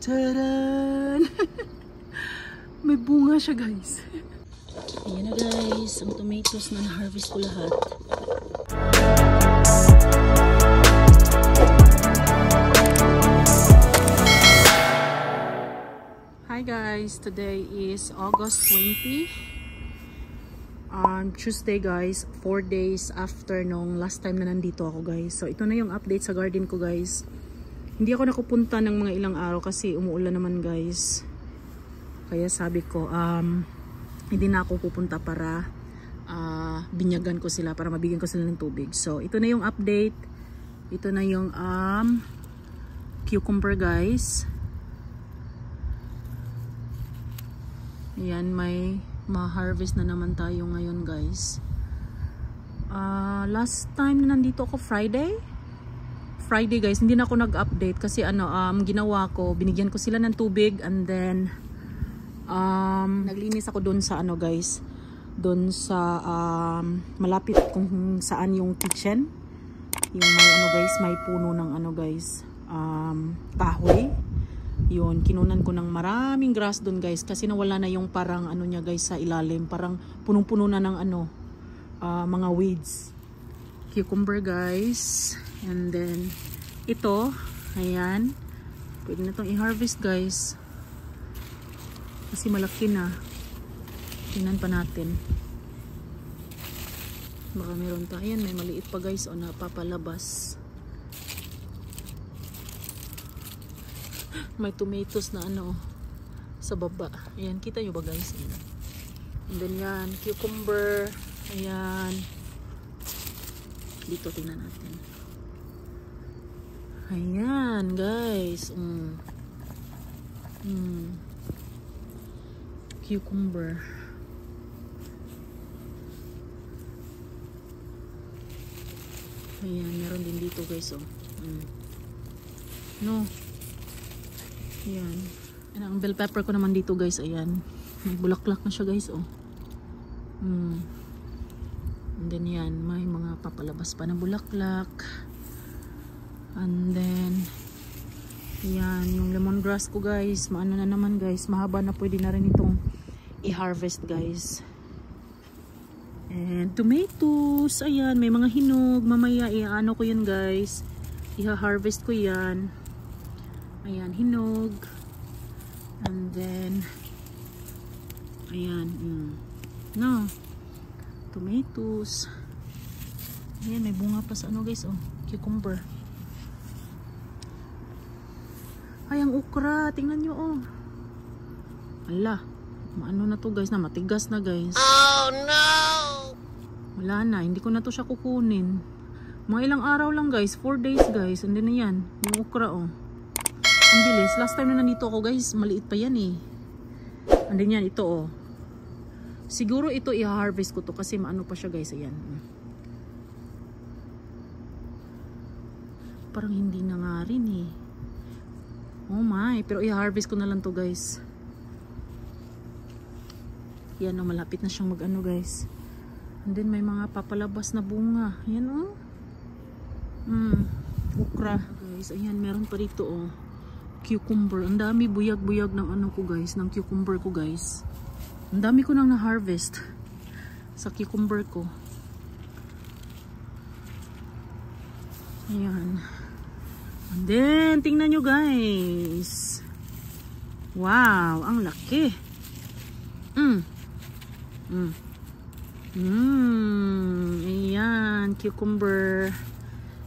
Taran! May bunga siya, guys. Ayan na, guys. Ang tomatoes na na-harvest ko lahat. Hi, guys. Today is August 20. Tuesday, guys. 4 days after nung last time na nandito ako, guys. So, ito na yung update sa garden ko, guys. Hindi ako nakupunta ng mga ilang araw kasi umuulan naman, guys. Kaya sabi ko, hindi na ako pupunta para binyagan ko sila, para mabigyan ko sila ng tubig. So, ito na yung update. Ito na yung cucumber, guys. Ayan, may ma-harvest na naman tayo ngayon, guys. Last time na nandito ako Friday, guys, hindi na ako nag-update kasi ginawa ko, binigyan ko sila ng tubig and then naglinis ako doon sa guys, doon sa malapit kung saan yung kitchen, yung may guys, may puno ng guys, kahoy. Yun, kinunan ko ng maraming grass doon, guys, kasi nawala na yung parang niya, guys, sa ilalim, parang punong-puno na ng mga weeds. Cucumber, guys. And then ito, ayan, pwede na itong i-harvest, guys, kasi malaki na. Tingnan pa natin, baka meron pa. Ayan, may maliit pa, guys, o napapalabas. May tomatoes na sa baba. Ayan, kita nyo ba, guys? Ayan. And then yan, cucumber. Ayan, dito tingnan natin. Ayan, guys. Cucumber. Ayan, meron din dito, guys. No. Ayan. Ayan, ang bell pepper ko naman dito, guys. Ayan. May bulaklak na siya, guys. And then yan, may mga papalabas pa na bulaklak. And then yan, yung lemongrass ko, guys, maano na naman, guys, mahaba na, pwede na rin itong i-harvest, guys. And tomatoes, ayan, may mga hinog, mamaya i-ano ko yun, guys, i-harvest ko yan. Ayan, hinog. And then ayan, no, tomatoes. Ayan, may bunga pa sa guys, cucumber. Ay, ang okra, tingnan nyo, ala, maano na to, guys, na matigas na, guys. Oh no, wala na, hindi ko na to siya kukunin. Mga ilang araw lang, guys, 4 days, guys. And then ayan, yung okra, ang bilis. Last time na nandito ako, guys, maliit pa yan, and then yan, ito, siguro ito i-harvest ko to kasi maano pa siya, guys. Ayan, parang hindi na nga rin, oh my, pero i-harvest ko na lang to, guys. Yan, malapit na siyang mag guys. And then may mga papalabas na bunga. Ayan, okra, guys. Ayan, meron pa dito, cucumber. Ang dami buyag-buyag ng ko, guys, ng cucumber ko, guys. Ang dami ko nang na-harvest sa cucumber ko. Ayan. And then, tingnan nyo, guys. Wow, ang laki. Ayan, cucumber.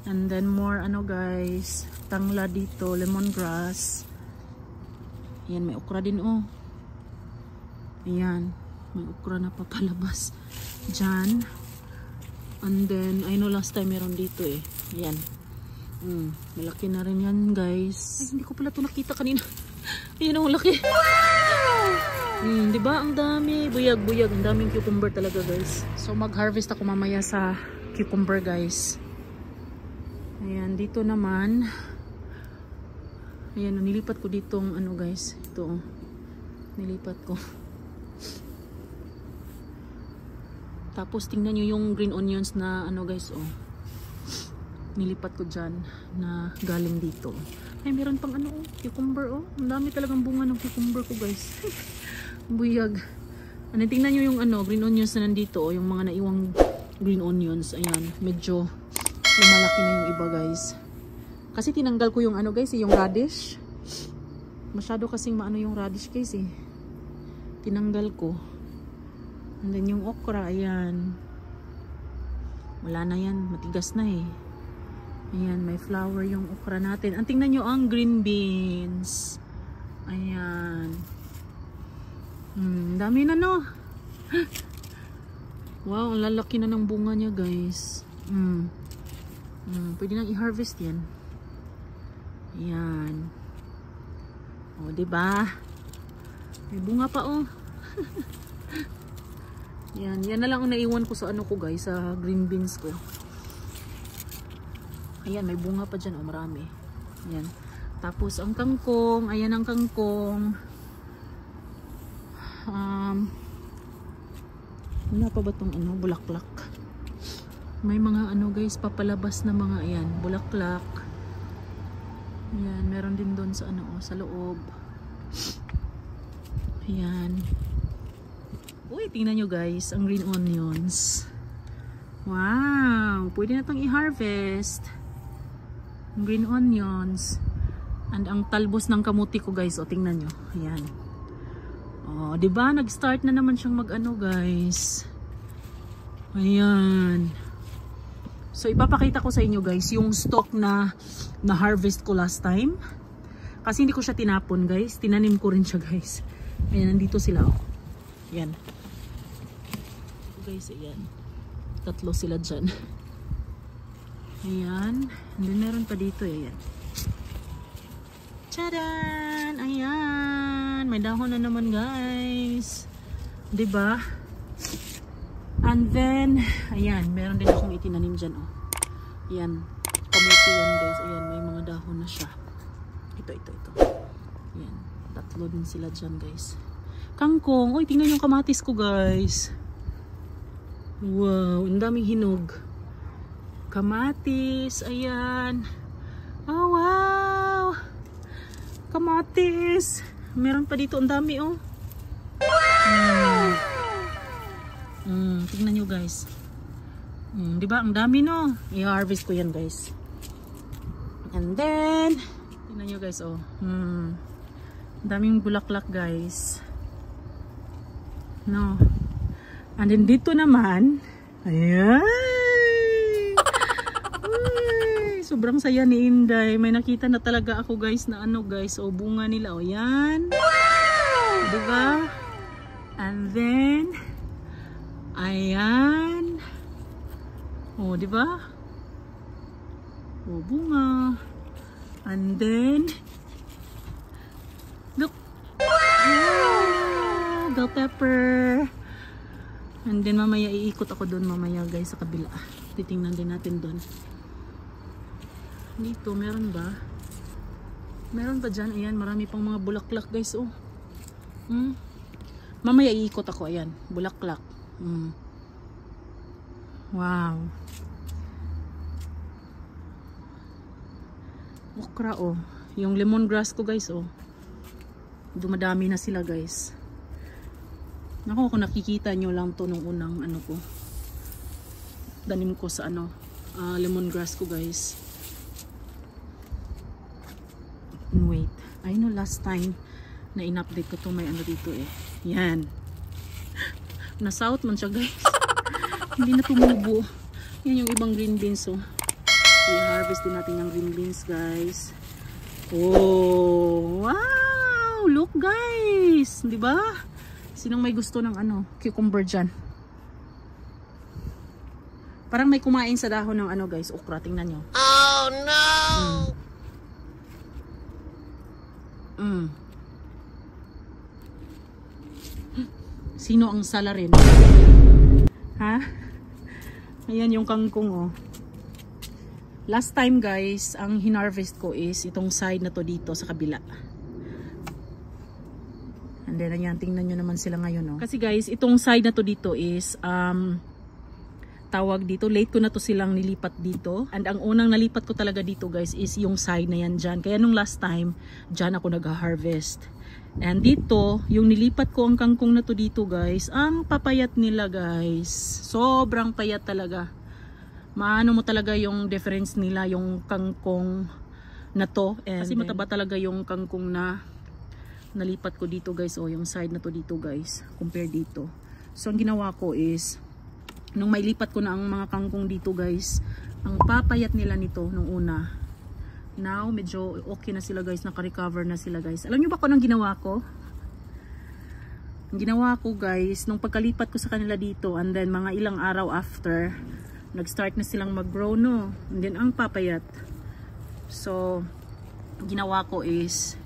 And then more, guys, tangla dito, lemongrass. Ayan, may okra din, Ayan, may okra na papalabas dyan. And then, I know last time meron dito, Ayan. Malaki na rin yan, guys. Ay, hindi ko pala ito nakita kanina. Ayan, ang laki. Wow! Diba? Ang dami. Buyag-buyag. Ang daming cucumber talaga, guys. So, mag-harvest ako mamaya sa cucumber, guys. Ayan, dito naman. Ayan, nilipat ko ditong guys. Ito, nilipat ko. Tapos, tingnan nyo yung green onions na guys, nilipat ko dyan na galing dito. Ay, meron pang ano, cucumber, oh. Ang dami talagang bunga ng cucumber ko, guys. Buyag. Ano, tingnan nyo yung ano, green onions na nandito, oh. Yung mga naiwang green onions. Ayan, medyo lumalaki na yung iba, guys. Kasi tinanggal ko yung ano, guys, yung radish. Masyado kasing maano yung radish, guys, eh. Tinanggal ko. And then yung okra, ayan. Wala na yan, matigas na eh. Ayan, may flower yung okra natin. Ang tingnan nyo ang green beans. Ayan. Dami na, no? Wow, ang lalaki na ng bunga niya, guys. Pwede nang i-harvest yan. Ayan. O, diba? May bunga pa, oh. Yan, yan na lang ang naiwan ko sa ano ko, guys, sa green beans ko. Ayan, may bunga pa dyan, oh, marami. Ayan. Tapos, ang kangkong, ayan ang kangkong. Wala pa ba itong ano, bulaklak? May mga ano, guys, papalabas na mga, ayan, bulaklak. Ayan, meron din doon sa ano, oh, sa loob. Ayan. Uy, tingnan nyo, guys, ang green onions. Wow, pwede na itong i-harvest. Green onions. And ang talbos ng kamuti ko, guys, o tingnan nyo. Ayan. O, diba? Nag-start na naman siyang mag-ano, guys. Ayan. So, ipapakita ko sa inyo, guys, yung stock na harvest ko last time. Kasi hindi ko siya tinapon, guys. Tinanim ko rin siya, guys. Ayan, nandito sila, o. Ayan. Guys, ayan. 3 sila dyan. Ayan. And then meron pa dito, ayan. Tcharan! Ayan. May dahon na naman, guys. Diba? And then, ayan. Meron din akong itinanim dyan, oh. Ayan. Kamuti yan, guys. Ayan. May mga dahon na siya. Ito. Ayan. 3 din sila dyan, guys. Kangkong. Uy, tingnan yung kamatis ko, guys. Wow. Ang daming hinog. Kamatis, ayan. Oh, wow. Kamatis. Meron pa dito, ang dami, oh. Wow. Tingnan nyo, guys. Diba, ang dami, no? I-harvest ko yan, guys. And then, tingnan nyo, guys, oh. Ang daming bulaklak, guys. No. And then, dito naman, ayan. Sobrang saya ni Inday. May nakita na talaga ako, guys, na ano, guys. O, bunga nila. O, yan. Wow! Diba? And then, ayan. O, diba? O, bunga. And then, look. Wow! Bell pepper. And then, mamaya iikot ako doon mamaya, guys, sa kabila. Titingnan din natin doon. Dito, meron ba? Meron pa dyan. Ayan, marami pang mga bulaklak, guys. Oh. Mamaya iikot ako. Ayan, bulaklak. Wow. Okra, oh. Yung lemongrass ko, guys, oh. Dumadami na sila, guys. Naku, kung nakikita nyo lang to nung unang ano ko. Danim ko sa ano, lemongrass ko, guys. Wait, I know last time na in-update ko to, may ano dito eh. Yan. Na south man siya, guys. Hindi na tumubo. Yan yung ibang green beans, oh. I-harvest din natin yung green beans, guys. Oh, wow! Look, guys! Diba? Sinong may gusto ng ano, cucumber dyan? Parang may kumain sa dahon ng ano, guys, okra. Tingnan nyo. Oh, no! Sino ang salarin? Ha? Ayan yung kangkong, oh. Last time, guys, ang hinarvest ko is itong side na to dito sa kabila. And then, ayan, tingnan nyo naman sila ngayon, oh. Kasi, guys, itong side na to dito is, tawag dito, late ko na to silang nilipat dito. And ang unang nalipat ko talaga dito guys is yung side na yan dyan. Kaya nung last time, dyan ako nag-harvest. And dito, yung nilipat ko ang kangkong na to dito guys, ang papayat nila guys. Sobrang payat talaga. Maano mo talaga yung difference nila, yung kangkong na to. And kasi mataba talaga yung kangkong na nalipat ko dito guys. O yung side na to dito guys, compare dito. So ang ginawa ko is, nung may lipat ko na ang mga kangkong dito guys, ang papayat nila nito nung una. Now, medyo okay na sila guys, naka-recover na sila guys. Alam nyo ba kung anong ginawa ko? Ang ginawa ko guys, nung pagkalipat ko sa kanila dito, and then mga ilang araw after, nag-start na silang mag-grow no. And then ang papayat. So, ginawa ko is,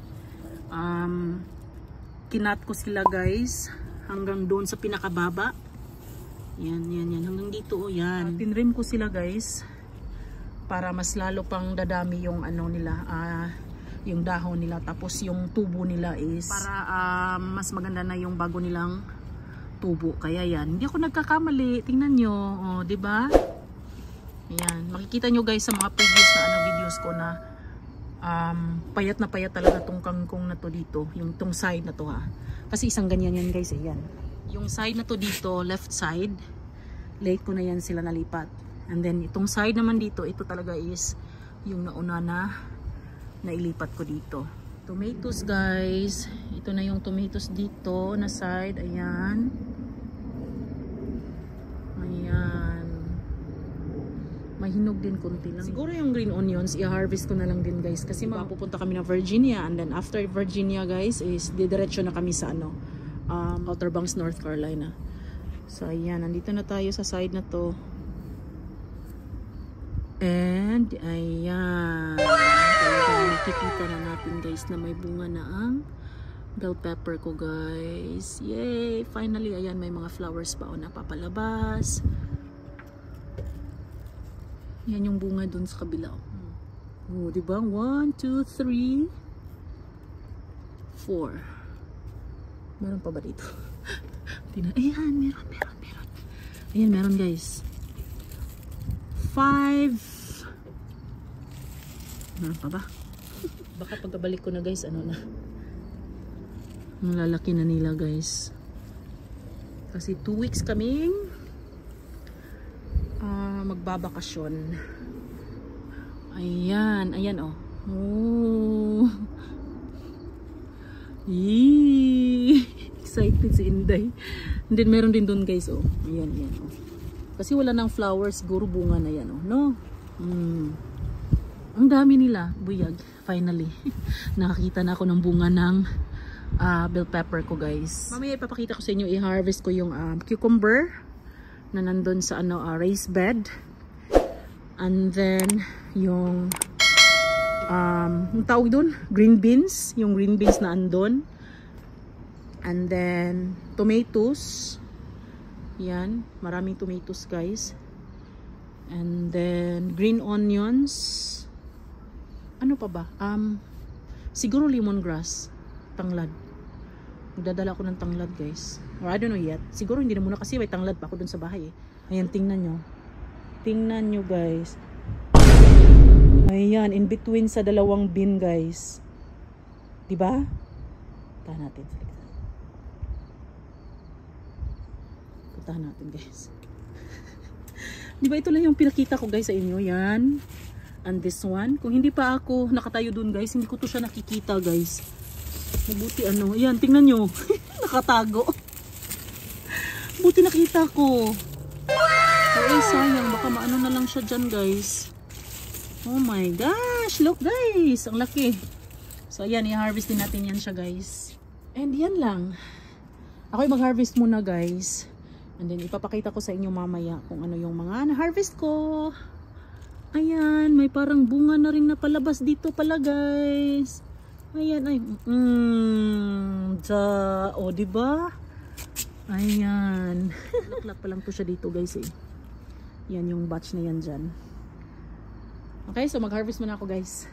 kinat ko sila guys, hanggang doon sa pinakababa. Yan, hanggang dito, yan. Tinrim ko sila guys, para mas lalo pang dadami yung ano nila, yung dahon nila. Tapos yung tubo nila is, para mas maganda na yung bago nilang tubo. Kaya yan, hindi ako nagkakamali. Tingnan nyo, oh, diba? Yan, makikita nyo guys sa mga previous na videos ko na, payat na payat talaga tong kangkong na to dito. Yung tong side na to ha. Kasi isang ganyan yan guys, yan. Yung side na to dito, left side, late ko na yan sila nalipat. And then itong side naman dito, ito talaga is yung nauna na nailipat ko dito. Tomatoes guys, ito na yung tomatoes dito na side, ayan. Ayan. May hinog din konti lang. Siguro yung green onions, i-harvest ko na lang din guys. Kasi pupunta kami na Virginia, and then after Virginia guys, is didiretso na kami sa ano, Outer Banks, North Carolina. So ayan, nandito na tayo sa side na to. And ayan, talagang nakikita na natin guys na may bunga na ang bell pepper ko guys. Yay! Finally, ayan, may mga flowers pa o napapalabas. Yan yung bunga dun sa kabila. Oh, diba? 1, 2, 3, 4. Meron pa ba dito? Ayan, meron. Ayan, meron guys. 5. Meron pa ba? Baka pagkabalik ko na guys, ano na. Malalaki na nila guys. Kasi 2 weeks kaming magbabakasyon. Ayan, oh. Oh. Yee! Excited si Inday. And then meron din doon guys, oh. Ayan, oh. Kasi wala nang flowers, siguro bunga na yan, oh. No? Ang dami nila, buyag. Finally. Nakakita na ako ng bunga ng bell pepper ko guys. Mamaya ipapakita ko sa inyo, i-harvest ko yung cucumber na nandun sa ano, raised bed. And then yung tawag dun, green beans, yung green beans na andun. And then tomatoes. Yan, maraming tomatoes guys. And then green onions. Ano pa ba? Siguro lemongrass, tanglad. Magdadala ako ng tanglad guys. Or I don't know yet. Siguro hindi na muna kasi may tanglad pa ako dun sa bahay eh. Ayan, tingnan nyo. Tingnan nyo guys. Ayan, in between sa dalawang bin guys. Diba? Puntahan natin. Puntahan natin guys. Diba ito lang yung pinakita ko guys sa inyo. Yan. And this one. Kung hindi pa ako nakatayo dun guys, hindi ko to siya nakikita guys. Mabuti ano. Ayan, tingnan nyo. Nakatago. Buti nakita ko. Ay, sayang. Baka maano na lang siya dyan guys. Oh my gosh. Look guys. Ang laki. So ayan, i-harvest din natin yan siya guys. And yan lang. Ako'y mag-harvest muna guys. And then ipapakita ko sa inyo mamaya kung ano yung mga na-harvest ko. Ayan, may parang bunga na rin napalabas dito pala guys. Ayan, ay. O, diba? Ayan. Laklak pa lang to siya dito guys eh. Yan yung batch na yan dyan. Okay, so mag-harvest muna ako guys.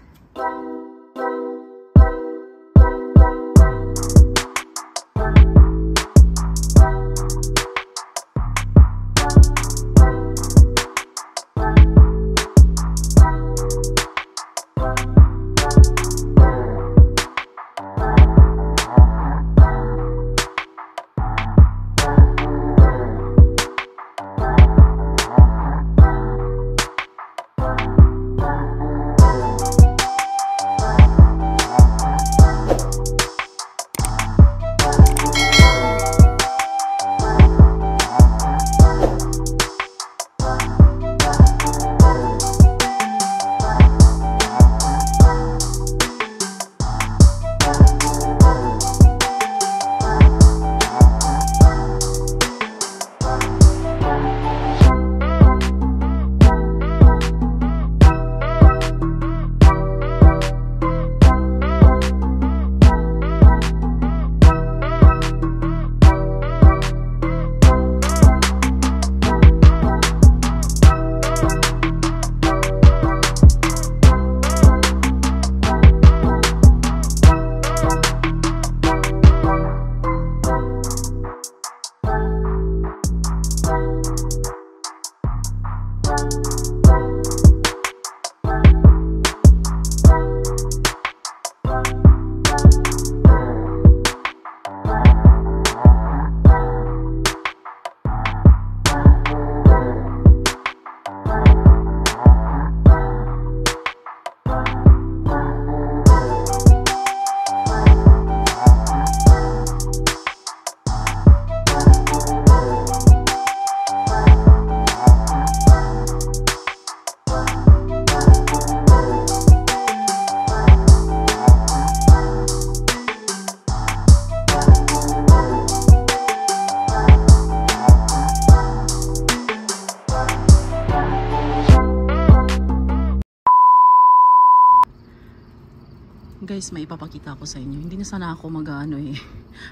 guys, may ipapakita ako sa inyo. Hindi na sana ako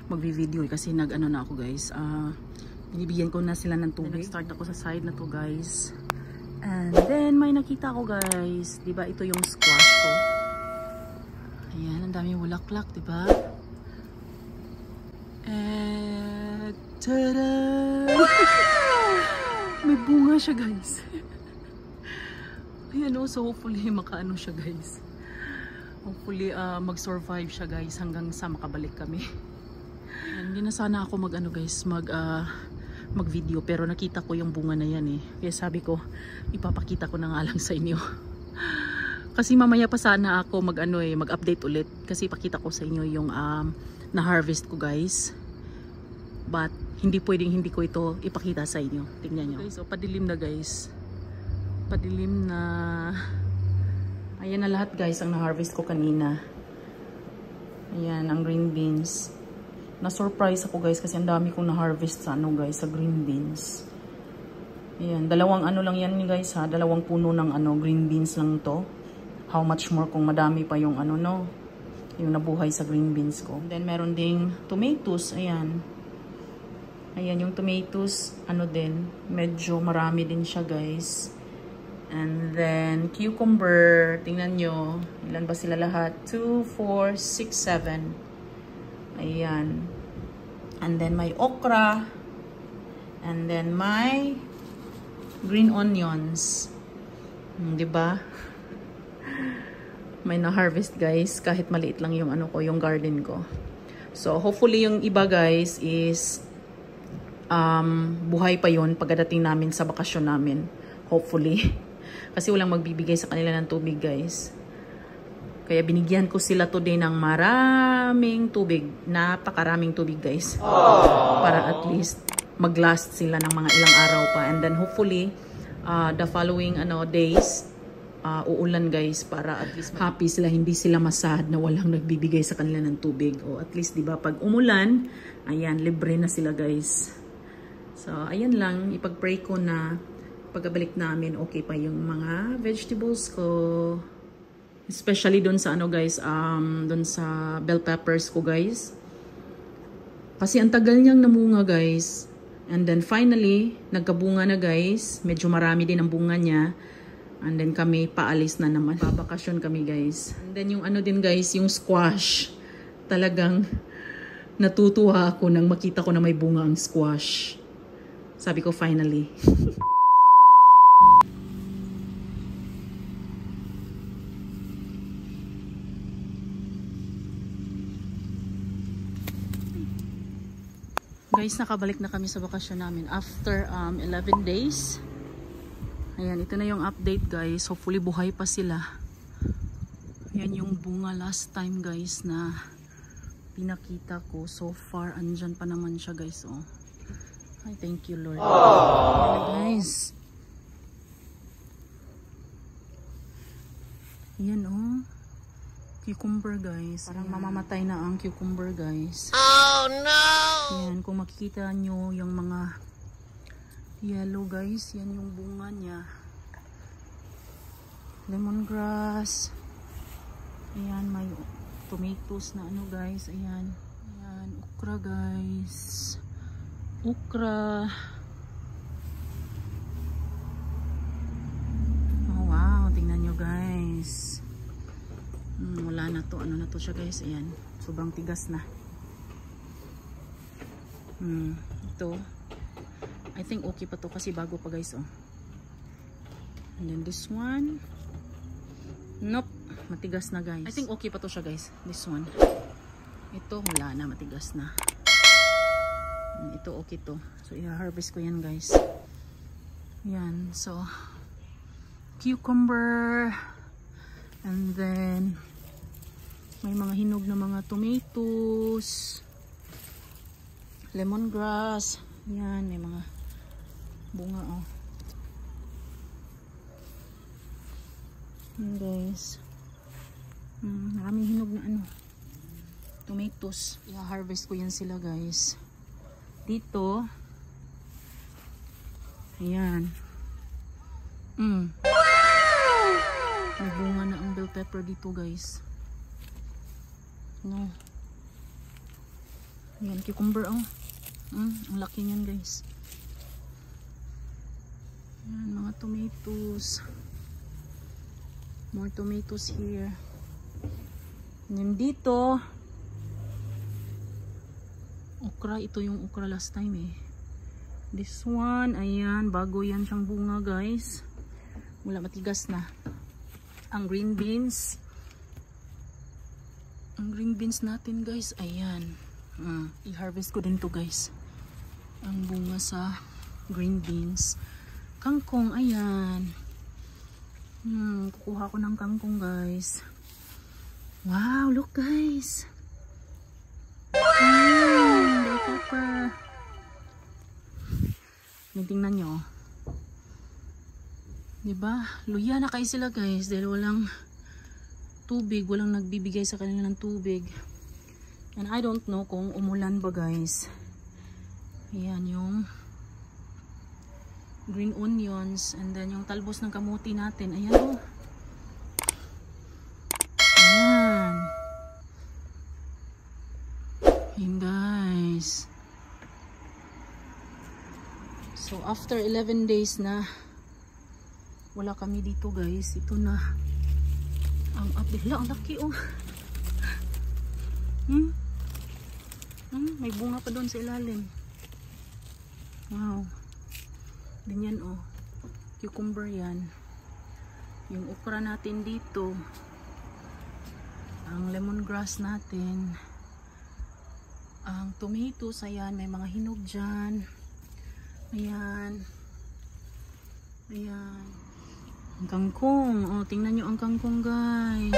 magvi-video kasi nag-ano na ako guys. Binibigyan ko na sila ng tubig. Nag-start ako sa side na to guys. And then may nakita ko guys. Diba ito yung squash ko. Ayan, ang daming bulaklak, diba? And tada! May bunga siya guys. Ayan o, so hopefully makaano siya guys. Hopefully mag-survive siya guys hanggang sa makabalik kami. Hindi na sana ako mag-video pero nakita ko yung bunga na yan eh. Kaya sabi ko, ipapakita ko na nga lang sa inyo. Kasi mamaya pa sana ako mag-update ulit. Kasi ipakita ko sa inyo yung na-harvest ko guys. But hindi pwedeng hindi ko ito ipakita sa inyo. Tingnan nyo. Guys, so padilim na guys. Padilim na. Ayan na lahat guys ang na-harvest ko kanina. Ayan ang green beans. Na-surprise ako guys kasi ang dami kong na-harvest sa sa green beans. Ayan, dalawang lang yan guys ha. Dalawang puno ng green beans lang to. How much more kung madami pa yung yung nabuhay sa green beans ko. And then meron ding tomatoes. Ayan. Ayan yung tomatoes. Din. Medyo marami din siya guys. And then, cucumber. Tingnan nyo. Ilan ba sila lahat? 2, 4, 6, 7. Ayan. And then, may okra. And then, may green onions. Diba? May na-harvest guys. Kahit maliit lang yung yung garden ko. So, hopefully yung iba guys is buhay pa yun pagdating namin sa bakasyon namin. Hopefully. Kasi walang magbibigay sa kanila ng tubig guys. Kaya binigyan ko sila today ng maraming tubig. Napakaraming tubig guys. Para at least mag-last sila ng mga ilang araw pa. And then hopefully the following days uulan guys para at least happy sila. Hindi sila masad na walang nagbibigay sa kanila ng tubig. O at least diba pag umulan, ayan libre na sila guys. So ayan lang, ipag-pray ko na pagkabalik namin, okay pa yung mga vegetables ko. Especially dun sa guys, dun sa bell peppers ko guys. Kasi ang tagal niyang namunga guys. And then finally, nagkabunga na guys. Medyo marami din ang bunga niya. And then kami paalis na naman. Babakasyon kami guys. And then yung din guys, yung squash. Talagang natutuwa ako nang makita ko na may bunga ang squash. Sabi ko finally. Guys, nakabalik na kami sa bakasyon namin after 11 days. Ayan, ito na yung update guys. Hopefully buhay pa sila. Ayan yung bunga last time guys na pinakita ko. So far, andyan pa naman siya guys. Oh. Ay, thank you Lord. Ayan guys. Ayan oh. Cucumber guys. Parang mamamatay na ang cucumber guys. Oh no! Yan, kung makikita nyo yung mga yellow guys, yan yung bunga niya. Lemongrass. Ayan, may tomatoes na guys. Ayan. Ayan, okra guys. Okra. Oh wow, tingnan nyo guys. Wala na to. Ano na to siya guys. Ayan. Sobrang tigas na. Ito. I think okay pa to kasi bago pa guys. Oh. And then this one. Nope. Matigas na guys. I think okay pa to siya guys. This one. Ito wala na. Matigas na. Ito okay to. So i-harvest ko yan guys. Yan. So cucumber. And then may mga hinog na mga tomatoes, lemongrass. Yan, may mga bunga oh. Yan guys. Maraming hinog na tomatoes. I-harvest ko yan sila guys. Dito. Ayan. May bunga na ang bell pepper dito guys. No. Ayan, cucumber oh. Ang laki niyan guys. Ayan, mga tomatoes. More tomatoes here. And dito, okra. Ito yung okra last time eh. This one, ayan, bago yan siyang bunga guys. Wala, matigas na. Ang green beans. Ang green beans natin guys, ayan. I-harvest ko din to guys. Ang bunga sa green beans. Kangkong, ayan. Kukuha ko ng kangkong guys. Wow, look guys. Bell pepper. Tingnan nyo. Diba? Luya na kayo sila guys. Dahil walang tubig. Walang nagbibigay sa kanila ng tubig. And I don't know kung umulan ba guys. Ayan yung green onions. And then yung talbos ng kamuti natin. Ayan oh. Ayan. Ayan guys. So after 11 days na wala kami dito guys. Ito na ang update. Ang laki oh. May bunga pa doon sa ilalim. Wow. Ganyan oh. Cucumber yan. Yung okra natin dito. Ang lemongrass natin. Ang tomatoes, ayan. May mga hinog dyan. Ayan. Ayan. Ang kangkong. Oh, tingnan nyo ang kangkong guys.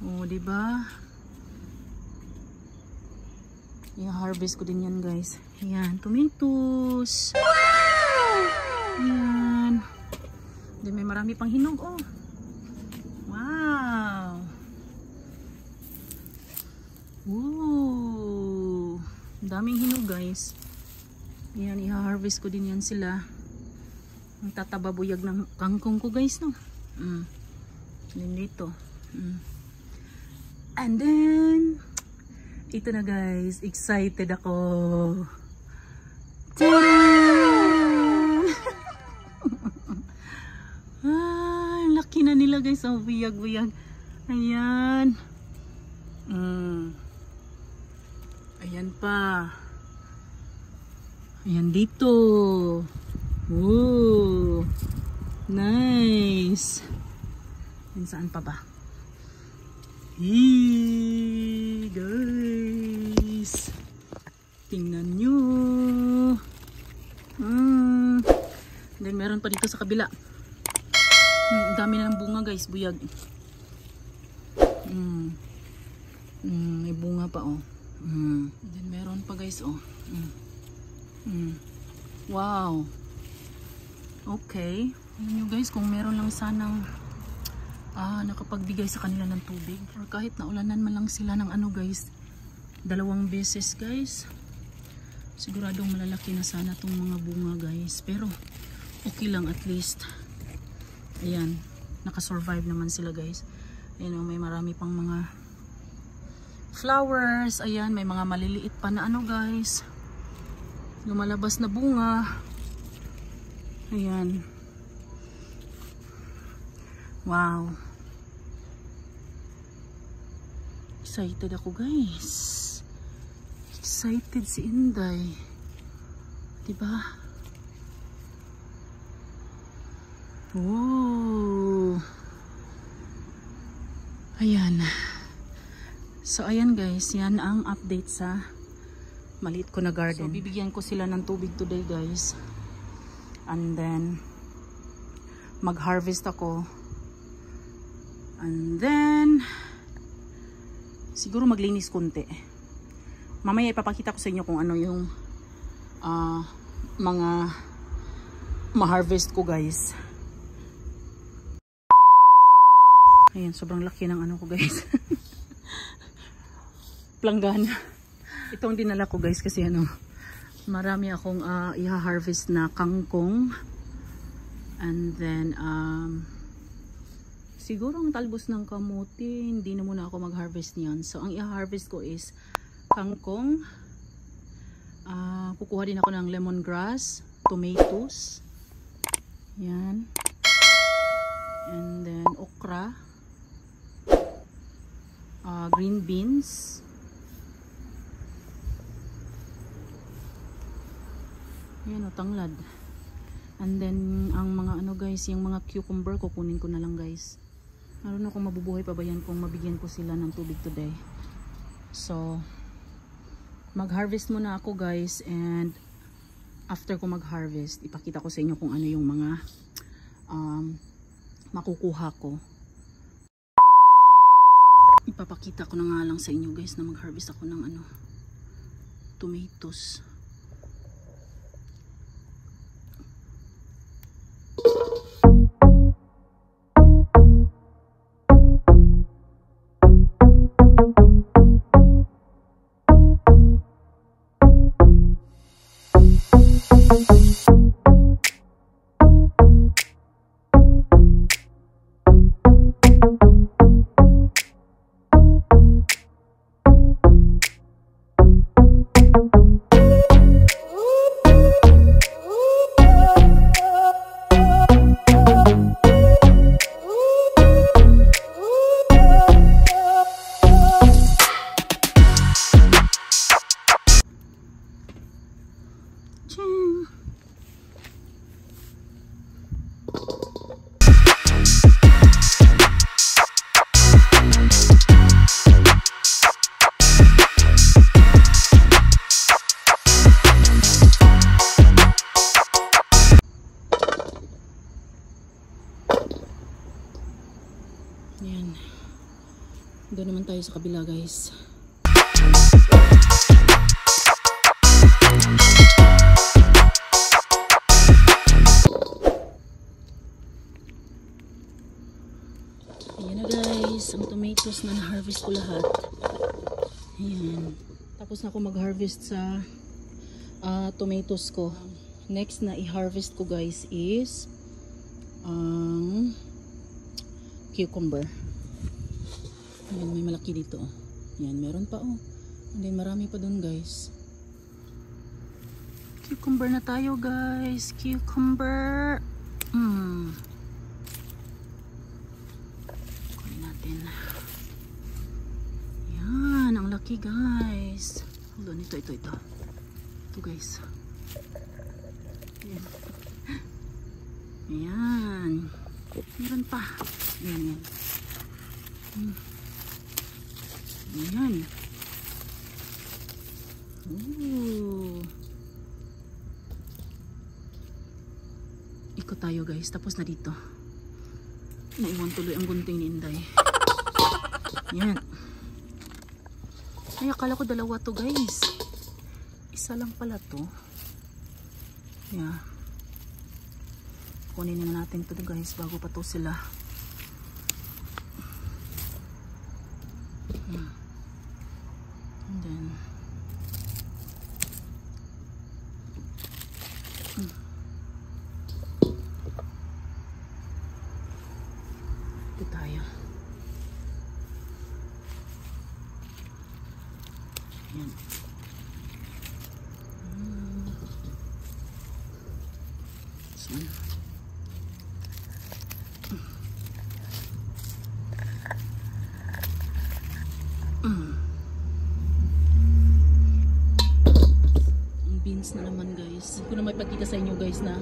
Oh, diba? I-harvest ko din yan guys. Ayan, tomatoes. Ayan. Then may marami pang hinog oh. Wow. Woo. Daming hinog guys. Ayan, i-harvest ko din yan sila. Ang tatababuyag ng kangkong ko guys no. Then dito. And then ito na guys, excited ako. Ay, laki na nila guys, oh, buyag-buyag. Ayan. Ayan pa. Ayan dito. Woo. Nice. And saan pa ba? Hey guys, tingnan nyo. Then meron pa dito sa kabila. Dami na ng bunga guys, buyag. May bunga pa oh. Then meron pa guys oh. Wow. Okay. Tingnan nyo guys, kung meron lang sanang nakapagbigay sa kanila ng tubig, or kahit naulanan man lang sila ng ano guys, 2 beses guys, siguradong malalaki na sana tong mga bunga guys. Pero okay lang, at least ayan, nakasurvive naman sila guys. Ayan oh, may marami pang mga flowers. Ayan, may mga maliliit pa na ano guys, lumalabas na bunga. Ayan. Wow. Excited ako guys. Excited si Inday. Diba? Oh. Ayan. So ayan guys, yan ang update sa maliit ko na garden. So bibigyan ko sila ng tubig today guys. And then mag-harvest ako. And then siguro maglinis konti. Mamaya ipapakita ko sa inyo kung ano yung mga ma-harvest ko guys. Ayan, sobrang laki ng ano ko guys. Planggana. Itong dinala ko guys kasi ano, marami akong i-harvest na kangkong. And then siguro ang talbos ng kamuti, hindi na muna ako mag-harvest niyan. So ang i-harvest ko is kangkong, kukuha din ako ng lemongrass, tomatoes, yan, and then okra, green beans, yan o, tanglad. And then ang mga ano guys, yung mga cucumber kukunin ko na lang guys. I don't know kung mabubuhay pa ba yan kung mabigyan ko sila ng tubig today. So mag-harvest muna ako guys, and after ko mag-harvest ipakita ko sa inyo kung ano yung mga makukuha ko. Ipapakita ko na nga lang sa inyo guys na mag-harvest ako ng ano, tomatoes. Yan. Doon naman tayo sa kabila guys. Ayan na guys, ang tomatoes na na-harvest ko lahat. Ayan. Tapos na ako mag-harvest sa tomatoes ko. Next na i-harvest ko guys is cucumber. Ayan, may malaki dito. Ayan, meron pa oh. And then marami pa dun guys. Cucumber na tayo guys. Cucumber. Kunin natin. Ayan, ang laki guys. Hold on, ito. Ito guys. Ayan. Ayan. Meron pa. Ayan. Ayan. Ooh. Ikot tayo guys. Tapos na dito. Naiwan tuloy ang gunting ni Inday. Ayan. Ay, akala ko dalawa to guys. Isa lang pala to. Yeah. Kunin na natin to guys bago pa to sila. And then ito tayo. Ayan. This one. Beans na naman guys. Hindi ko na maipakita sa inyo guys na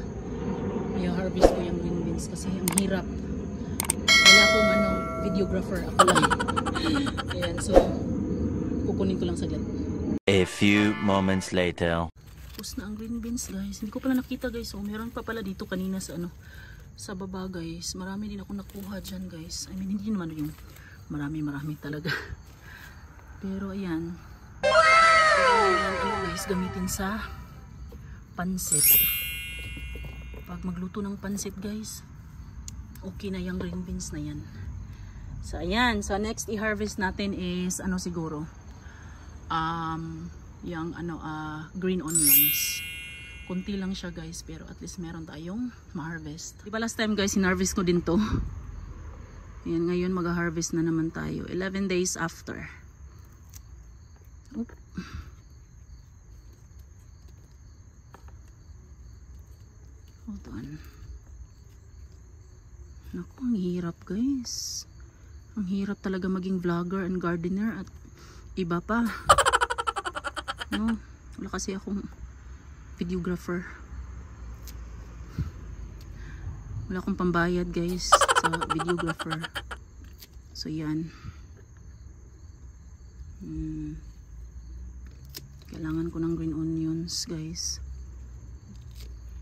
i-harvest ko yung green beans kasi ang hirap. Wala akong videographer, ako lang. Ayan, so kukunin ko lang saglit. A few moments later. Tapos na ang green beans guys. Hindi ko pala nakita guys. So meron pa pala dito kanina sa sa baba guys. Marami din ako nakuha dyan guys. I mean hindi naman yung marami talaga. Pero ayan. Ayan guys, gamitin sa pansit. Pag magluto ng pansit guys, okay na yung green beans na yan. So ayan, so next i-harvest natin is siguro yung green onions. Kunti lang siya guys, pero at least meron tayong ma-harvest. Diba last time guys, in-harvest ko din to. Ayan, ngayon mag-harvest na naman tayo. 11 days after. Oop. Hold on. Naku, ang hirap guys. Ang hirap talaga maging vlogger and gardener at iba pa. No, wala kasi akong videographer. Wala akong pambayad guys sa videographer. So yan. Kailangan ko ng green onions guys.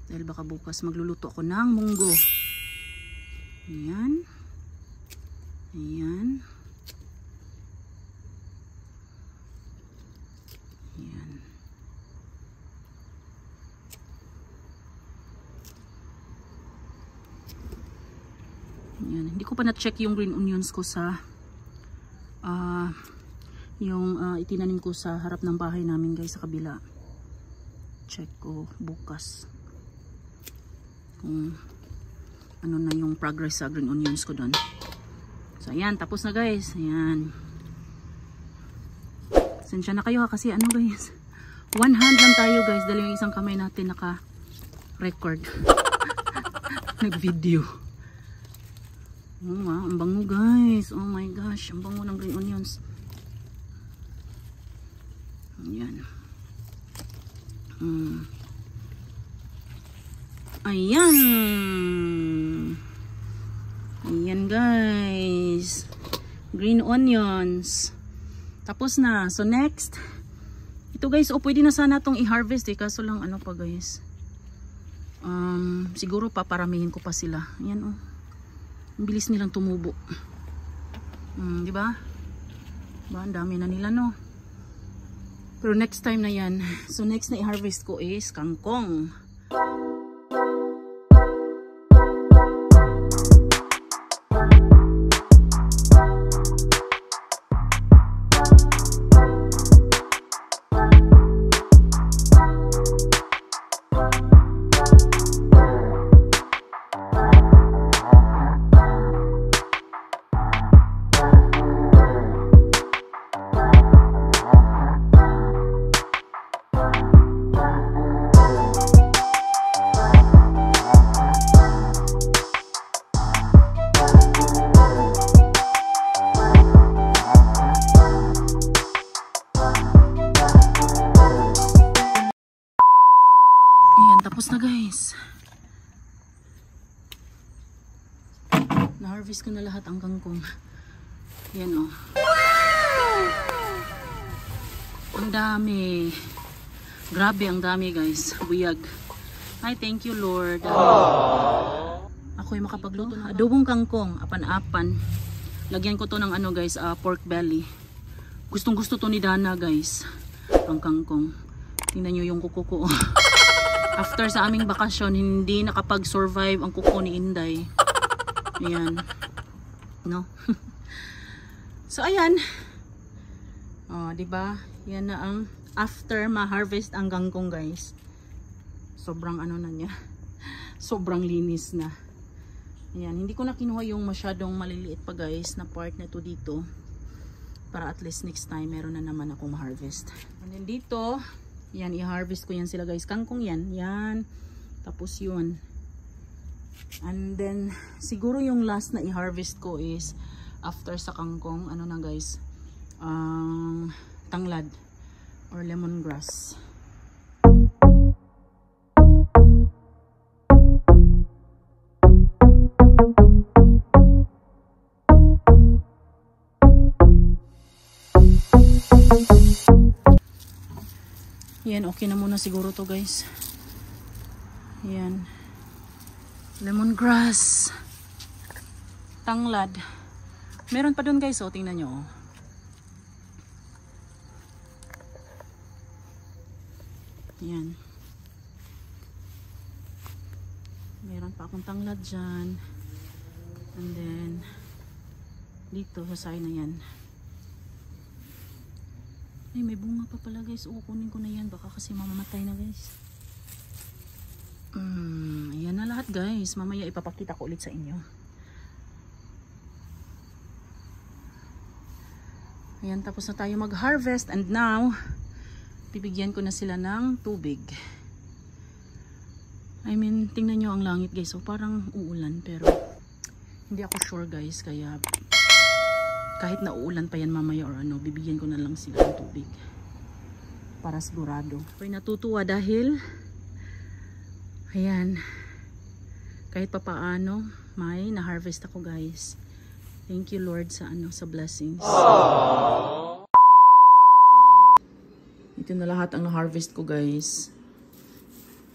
Dahil baka bukas magluluto ako ng munggo. Ayan. Ayan. Ayan. Ayan. Hindi ko pa na-check yung green onions ko sa itinanim ko sa harap ng bahay namin guys sa kabila. Check ko bukas kung ano na yung progress sa green onions ko doon. So ayan, tapos na guys. Ayan. Sensya na kayo ha, kasi ano guys, one hand lang tayo guys dahil yung isang kamay natin naka record nag video. Oh, ang bango guys. Oh my gosh, ang bango ng green onions. Ayan. Ayan. Ayan guys. Green onions. Tapos na. So next. Ito guys, pwede na sana itong i-harvest kaso lang ano pa guys. Siguro paparamihin ko pa sila. Ayan Ang bilis nilang tumubo. Diba? Diba? Ang dami na nila no. Pero next time na yan. So next na i-harvest ko is kangkong. Tapos na guys. Na-harvest ko na lahat ang kangkong. Yan Wow! Ang dami. Grabe ang dami guys. Buyag. Ay, thank you Lord. Ako'y makapagluto ng adobong kangkong. Apan-apan. Lagyan ko to ng ano guys, pork belly. Gustong gusto to ni Dana guys. Ang kangkong. Tingnan nyo yung kuko ko. After sa aming bakasyon, hindi nakapag-survive ang kuko ni Inday. Ayan. No? So, ayan. Diba? Yan na ang after ma-harvest ang kangkong, guys. Sobrang ano na niya. Sobrang linis na. Ayan. Hindi ko na kinuha yung masyadong maliliit pa, guys, na part na to dito. Para at least next time, meron na naman akong ma-harvest. And then dito, yan, i-harvest ko yan sila guys. Kangkong yan. Yan. Tapos yun. And then, siguro yung last na i-harvest ko is after sa kangkong, ano na guys, tanglad or lemongrass. Yan, okay na muna siguro to guys. Yan. Lemongrass. Tanglad. Meron pa dun guys, tingnan nyo. Yan. Meron pa akong tanglad dyan. And then, dito sa side na yan. Ay, may bunga pa pala guys. Kunin ko na yan. Baka kasi mamamatay na guys. Ayan na lahat guys. Mamaya ipapakita ko ulit sa inyo. Ayan, tapos na tayo mag-harvest and now bibigyan ko na sila ng tubig. I mean, tingnan nyo ang langit guys. So parang uulan pero hindi ako sure guys. Kaya kahit na uulan pa yan mamaya or ano, bibigyan ko na lang sila ng tubig. Para sigurado. Ako'y natutuwa dahil ayan, kahit pa paano may na-harvest ako guys. Thank you Lord sa ano, sa blessings. Ito na lahat ang na-harvest ko guys.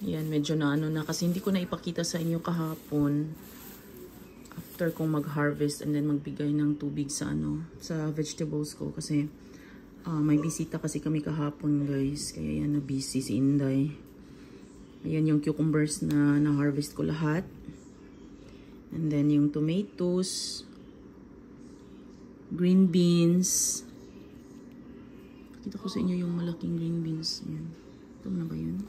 Ayan, medyo na ano na kasi hindi ko na ipakita sa inyo kahapon. After kong mag-harvest and then magbigay ng tubig sa ano, sa vegetables ko kasi may bisita kasi kami kahapon guys. Kaya yan, na busy si Inday. Ayan yung cucumbers na na-harvest ko lahat. And then yung tomatoes, green beans. Kita ko sa inyo yung malaking green beans. Yan. Ito na ba yun?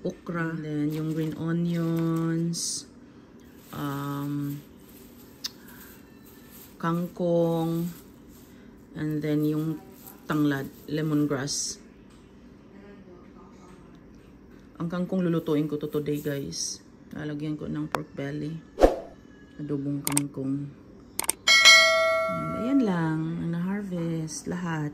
Okra. And then yung green onions. Kangkong. And then yung tanglad, lemongrass. Ang kangkong lulutuin ko to today guys. Lalagyan ko ng pork belly. Adobong kangkong. Ayan lang, ang na-harvest lahat.